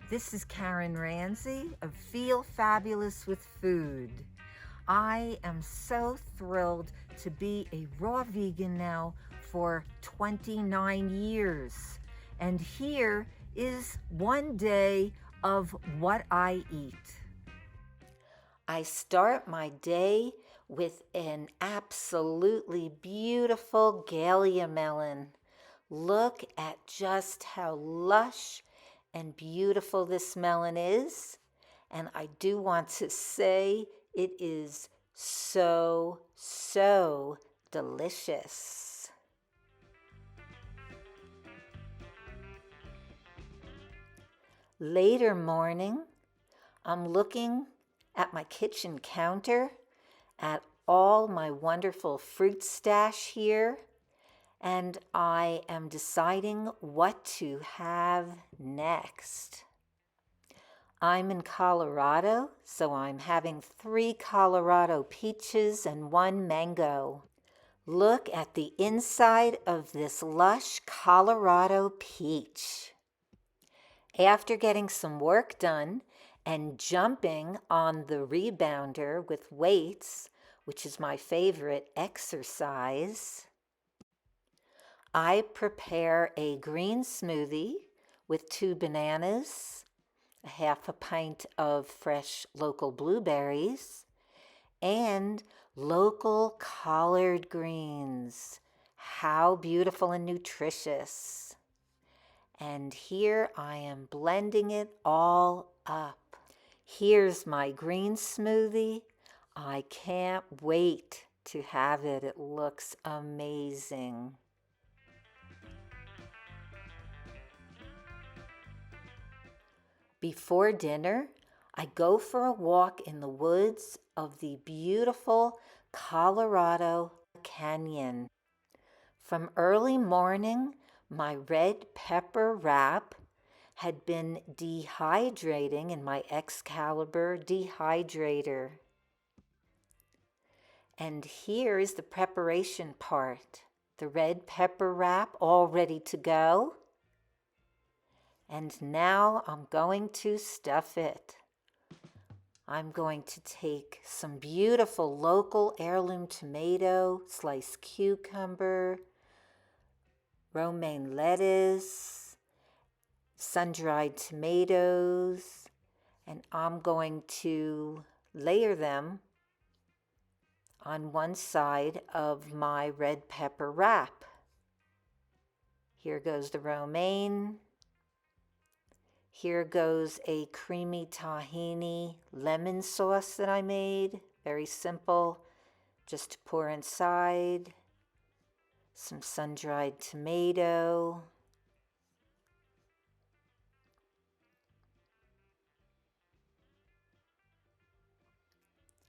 This is Karen Ranzi of Feel Fabulous with Food. I am so thrilled to be a raw vegan now for 29 years. And here is one day of what I eat. I start my day with an absolutely beautiful Galia melon. Look at just how lush and beautiful this melon is. And I do want to say it is so delicious. Later morning, I'm looking at my kitchen counter at all my wonderful fruit stash here, and I am deciding what to have next. I'm in Colorado, so I'm having 3 Colorado peaches and 1 mango. Look at the inside of this lush Colorado peach. After getting some work done and jumping on the rebounder with weights, which is my favorite exercise, I prepare a green smoothie with 2 bananas, a half a pint of fresh local blueberries, and local collard greens. How beautiful and nutritious. And here I am blending it all up. Here's my green smoothie. I can't wait to have it. It looks amazing. Before dinner, I go for a walk in the woods of the beautiful Colorado Canyon. From early morning, my red pepper wrap had been dehydrating in my Excalibur dehydrator. And here is the preparation part. The red pepper wrap all ready to go. And now I'm going to stuff it. I'm going to take some beautiful local heirloom tomato, sliced cucumber, romaine lettuce, sun-dried tomatoes, and I'm going to layer them on one side of my red pepper wrap. Here goes the romaine. Here goes a creamy tahini lemon sauce that I made. Very simple, just to pour inside. Some sun-dried tomato.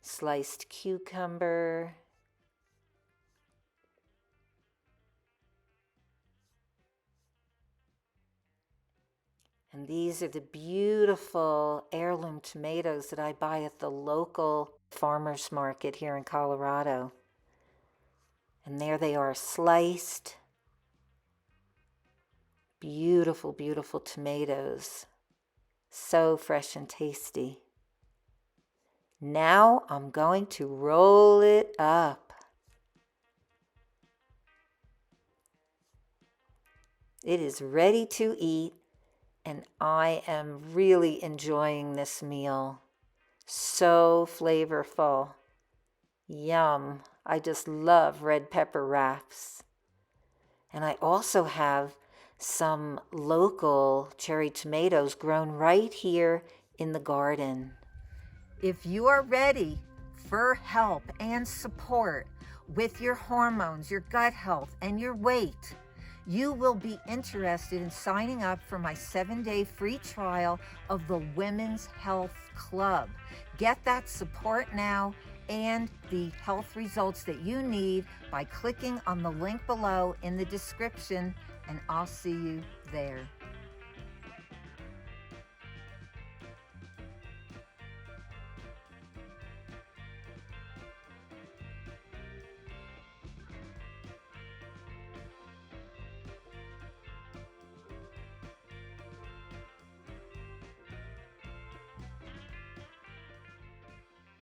Sliced cucumber. And these are the beautiful heirloom tomatoes that I buy at the local farmer's market here in Colorado. And there they are, sliced. Beautiful, beautiful tomatoes. So fresh and tasty. Now I'm going to roll it up. It is ready to eat, and I am really enjoying this meal. So flavorful. Yum. I just love red pepper wraps. And I also have some local cherry tomatoes grown right here in the garden. If you are ready for help and support with your hormones, your gut health, and your weight, you will be interested in signing up for my 7-day free trial of the Women's Health Club. Get that support now and the health results that you need by clicking on the link below in the description, and I'll see you there.